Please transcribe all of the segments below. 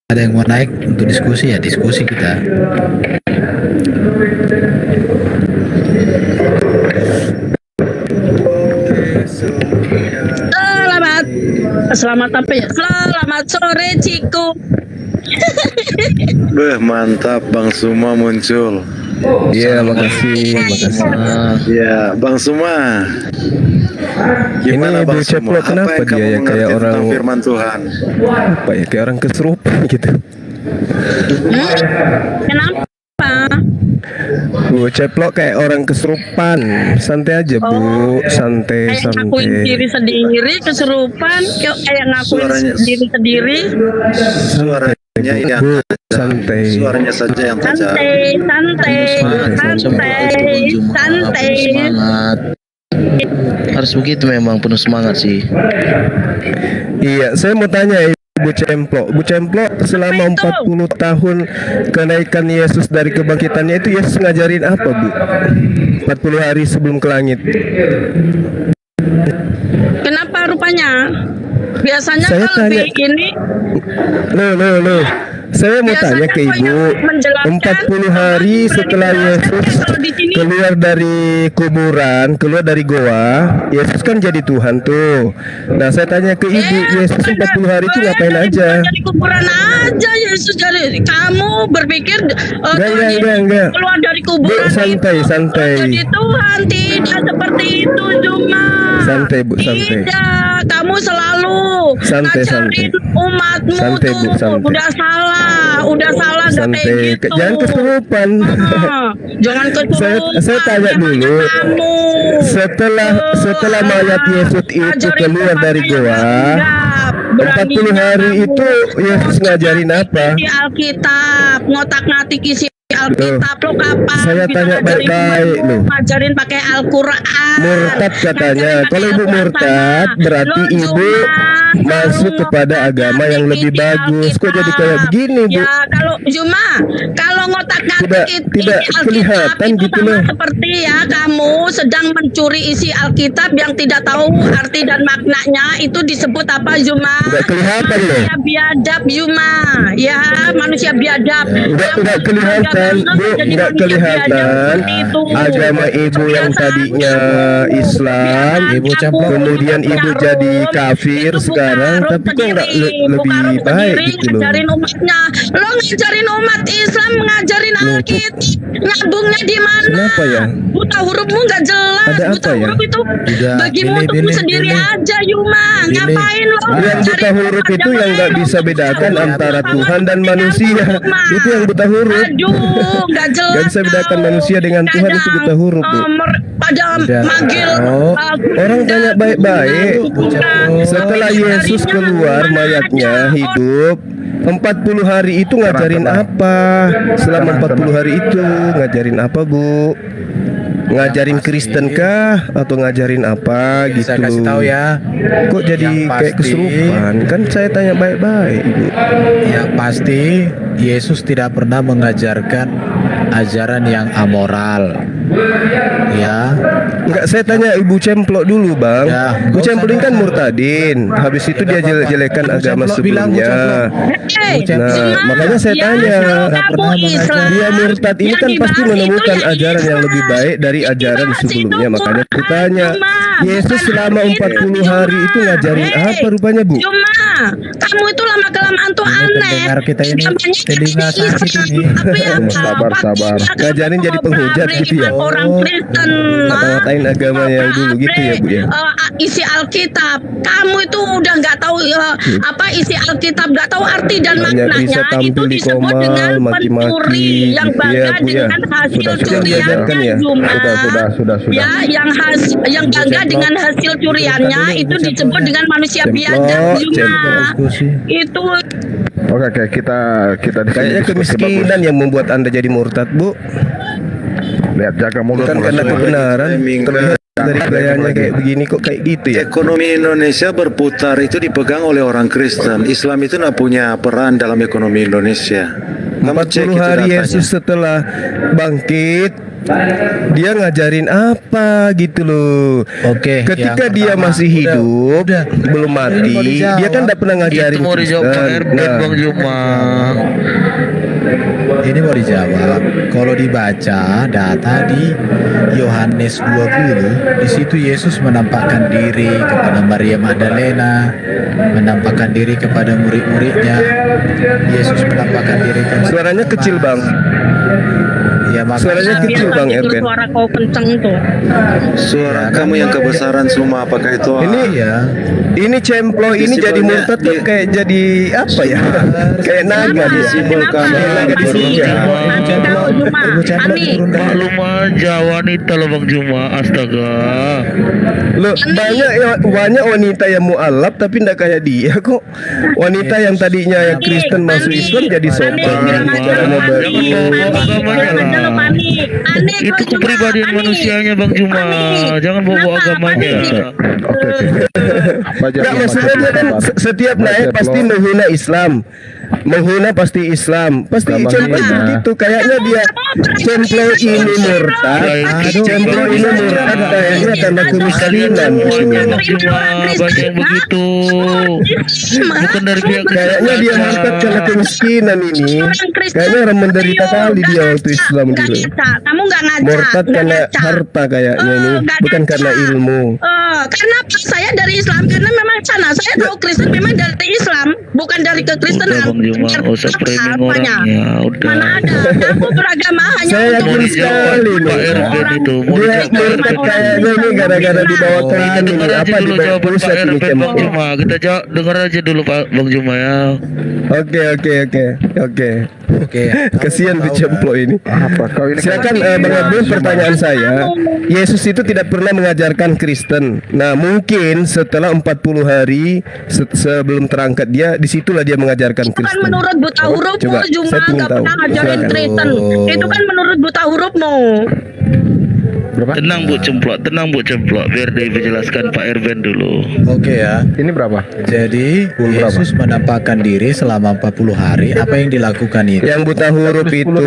ada yang mau naik untuk diskusi ya diskusi kita. Selamat apa ya? Selamat sore Ciku. Beh, mantap Bang Suma muncul. Iya, makasih. Ya, Bang Suma. Gimana Ini Bang Bu Ceplo, Suma? Apa kenapa yang kamu dia ya mengerti kayak tentang orang firman Tuhan? apa ya kayak orang kesurupan gitu. Kenapa? Bu Ceplo kayak orang kesurupan. Santai aja Bu, santai Kayak ngakuin diri santai. sendiri kesurupan, kayak ngakuin Suaranya- diri sendiri. Suaranya yang Bu, santai. Suaranya saja yang tajam. Santai. Semangat. Harus begitu memang penuh semangat sih. Iya, saya mau tanya ya, Bu Cemplo. Bu Cemplo, selama 40 tahun kenaikan Yesus dari kebangkitannya itu Yesus ngajarin apa, Bu? 40 hari sebelum ke langit. Kenapa rupanya? Biasanya Saya kalau tanya- ini Loh. Saya mau Biasanya tanya ke kok yang Ibu, menjelaskan 40 hari boleh setelah dijelaskan Yesus kalau di sini? keluar dari kuburan, keluar dari goa, Yesus kan jadi Tuhan tuh. Nah, saya tanya ke Ibu, Yesus 40 hari itu ngapain aja? Dari kuburan aja Yesus dari kamu berpikir Enggak. keluar dari kuburan Bu, santai, itu santai. jadi Tuhan, tidak seperti itu cuma. Santai, Bu, santai. Tidak, kamu selalu Santai, ngajarin umatmu Santai, Bu, tuh santai. udah salah nggak kayak Santai, gitu. jangan kesurupan. Jangan kesurupan. Saya tanya dulu. Kamu. Setelah mayat Yesus itu keluar dari goa, 40 hari itu Yesus ngajarin apa? Di Alkitab, ngotak-ngatik isi Alkitab lo kapan? Saya bisa tanya ngajarin baik-baik, umatmu, loh. ngajarin pakai Al-Quran. Murtad katanya. Ngajarin Kalau pakai Ibu Al-Quran murtad, sama. berarti Lo Ibu cuma masuk tahu kepada agama yang lebih ngotak-ngatik bagus. isi Kok jadi kayak Alkitab? begini, Bu? Ya kalau cuma kalau ngotak-ngatik Tidak isi kelihatan itu gitu sama loh. seperti ya kamu sedang mencuri isi Alkitab yang tidak tahu arti dan maknanya, itu disebut apa Zuma? Nggak kelihatan loh. Manusia biadab Zuma, ya manusia biadab. Nggak kelihatan, Bu, nggak kelihatan agama Ibu yang tadinya Islam, Ibu Cemplo. kemudian Ibu jadi kafir sekarang, tapi kok nggak lebih baik gitu loh. Ngajarin umatnya, lo ngajarin umat Islam, ngajarin Loh, Alkitab, nyambungnya di mana? Kenapa ya? Buta hurufmu nggak jelas. Ada Buta apa ya? huruf itu Udah, bagimu pilih, untukmu pilih, sendiri pilih. aja Yuma. Pilih. Ngapain lo? Yang buta ngajarin huruf umat itu yang nggak lain? bisa bedakan antara Tuhan dan manusia. Yuma. Itu yang buta huruf. Aduh, nggak jelas. Nggak bisa bedakan tau. manusia dengan Tuhan, itu buta huruf, Bu. Pada Udah. manggil Oh, orang tanya baik-baik. Setelah Yesus keluar mayatnya hidup, 40 hari itu ngajarin apa? Selama 40 hari itu ngajarin apa, Bu? Ngajarin Kristen kah atau ngajarin apa gitu? Saya kasih tahu ya. Kok jadi Yang kayak pasti- kesurupan? Kan saya tanya baik-baik, Ibu. Yang pasti Yesus tidak pernah mengajarkan ajaran yang amoral. Ya, Enggak, saya tanya Ibu Cemplo dulu, Bang. Ya, Bu nggak Cemplo ini usah kan nanya. murtadin. Habis itu dia jelek-jelekan Bu agama Cemplo bilang, Bu sebelumnya. Cemplo. Nah, makanya saya tanya. Dia murtad ini kan pasti menemukan ajaran yang lebih baik dari ajaran sebelumnya. Makanya aku tanya, Yesus selama 40 hari itu ngajarin apa rupanya, Bu? Cuma kamu itu lama-kelamaan tuh Ini aneh. pendengar kita ini Namanya telinga sakit ini. Tapi apa? Sabar. Ngajarin jadi penghujat gitu ya? Orang Kristen. Ngata-ngatain agama yang dulu gitu ya, Bu ya? Isi Alkitab. Kamu itu udah nggak tahu apa isi Alkitab, nggak tahu arti dan Hanya bisa maknanya. tampil Itu di disebut komal, dengan maki-maki, pencuri yang gitu bangga ya, Bu ya? dengan hasil Sudah curiannya. diajarkan ya? Cuma Sudah. ya yang bangga dengan hasil curiannya itu disebut dengan manusia biadab Cuma itu. Oke, kita Kayaknya kemiskinan yang membuat Anda jadi murtad, Bu. Lihat, jaga mulut. Bukan karena kebenaran. Terlihat dari gayanya kayak begini kok kayak gitu ya. Ekonomi Indonesia berputar itu dipegang oleh orang Kristen. Islam itu nggak punya peran dalam ekonomi Indonesia. Kamu cek 40 itu hari datanya. Yesus setelah bangkit, dia ngajarin apa gitu loh. Oke, Ketika yang dia pertama, masih hidup, udah. belum mati, Ini mau dijawab. dia kan tidak pernah ngajarin Itu mau dijawab Pak Kristen. Erben, Nah, Bang Juma. Ini mau dijawab. Kalau dibaca data di Yohanes 20, di situ Yesus menampakkan diri kepada Maria Magdalena, menampakkan diri kepada murid-muridnya. Yesus menampakkan diri kepada suaranya kecil bang. Ya, makanya Suaranya kecil, Bang Itu Erben. suara kau kenceng tuh. Suara kamu yang kebesaran semua, apakah itu Ini ya. Ini cemplo ini jadi Disipelnya murtad tuh di- kayak jadi apa ya? Kayak naga dia. Disipel kamu Naga di sini. Maklum aja wanita loh Bang Juma. Astaga. Loh, banyak wanita yang mualaf tapi ndak kayak dia kok. Wanita yang tadinya yang Kristen masuk Islam jadi sopan, caranya bagus. Itu kepribadian manusianya Bang Juma. Jangan bawa agamanya. Nggak, maksudnya dia kan setiap naik pasti menghina Islam. Menghina pasti Islam. Pasti cemplo gitu. Kayaknya dia cemplo ini murtad. Cemplo ini murtad kayaknya karena kemiskinan di sini. Bang Juma banyak yang begitu. Bukan dari pihak Kayaknya dia murtad karena kemiskinan ini. Kayaknya orang menderita kali dia waktu Islam dulu. Kamu nggak ngaca. Murtad karena harta kayaknya ini, bukan karena ilmu. Karena saya dari Islam, karena memang sana saya tahu Kristen memang dari Islam, bukan dari Udah kekristenan. Bang Juma, nggak usah framing Apanya? orangnya. Udah. Mana ada? Aku beragama hanya Saya untuk Mau yakin dijawab sekali Pak nih. Erben itu. Mau Dia dijawab Pak murtad Erben. kayaknya ini gara-gara dibawa ke Kita ini dengar aja apa dulu dibawa jawaban Pak pusat ini Erben Bang cemplo. Juma. Kita dengar aja dulu Pak Bang Juma ya. Oke. Oke. Kasihan tuh cemplo ini. Silakan Bang Abdul, pertanyaan saya. Yesus itu tidak pernah mengajarkan Kristen. Nah, mungkin setelah 40 hari sebelum terangkat dia, disitulah dia mengajarkan itu kan Kristen. menurut buta hurufmu, Coba, Juma saya ingin nggak tahu. pernah ngajarin Silakan. Kristen. Itu kan menurut buta hurufmu. Tenang Bu Cemplok, biar dijelaskan Pak Erben dulu. Oke ya. Ini berapa? Jadi Yesus menampakkan diri selama 40 hari. Apa yang dilakukan itu? Yang buta huruf itu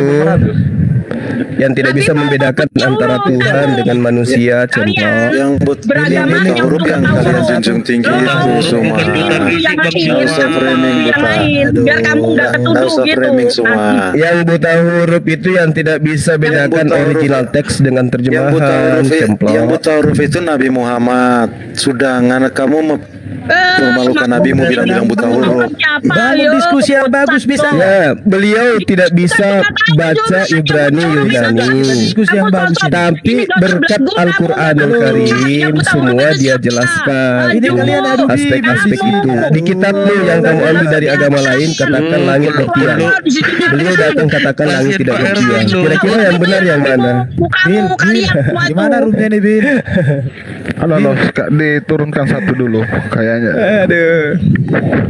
yang tidak bisa membedakan antara Tuhan dengan manusia, cemplo. yang Beragama buta yang huruf yang buta kalian huruf. junjung tinggi itu semua. Nggak usah framing yang buta. lain, biar kamu nggak Nggak ketuduh usah gitu. framing semua. Yang buta huruf itu yang tidak bisa bedakan buta huruf- original teks dengan Yang buta terjemahan, huruf, cemplo. yang buta huruf itu Nabi Muhammad. Sudah, ngana kamu memalukan nabimu bilang-bilang buta huruf. Bangun diskusi yang bagus bisa. Ya, beliau tidak bisa baca Ibrani Yunani. Diskusi yang bagus. Tapi berkat Al-Quranul Karim semua dia jelaskan Ini kalian adu di aspek-aspek itu. Di kitabmu yang kamu ambil dari agama lain katakan langit bertiang. Beliau datang katakan langit tidak bertiang. Kira-kira yang benar yang mana? Kamu kalian semua itu. Gimana roomnya nih Bin? Halo, diturunkan satu dulu kayaknya. Aduh.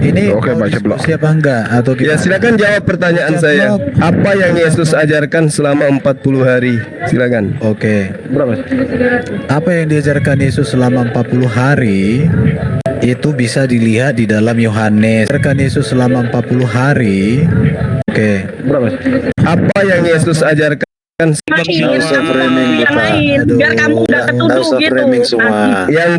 Ini Oke, mau baca blog. diskusi apa enggak? Atau Ya, silakan jawab pertanyaan saya. Apa yang Yesus ajarkan selama 40 hari? Silakan. Oke. Berapa? Apa yang diajarkan Yesus selama 40 hari itu bisa dilihat di dalam Yohanes. Ajarkan Yesus selama 40 hari. Oke. Berapa? Apa yang Yesus ajarkan? Nggak usah framing yang buta. lain, biar kamu nggak Nggak ketuduh usah gitu. framing semua. Yang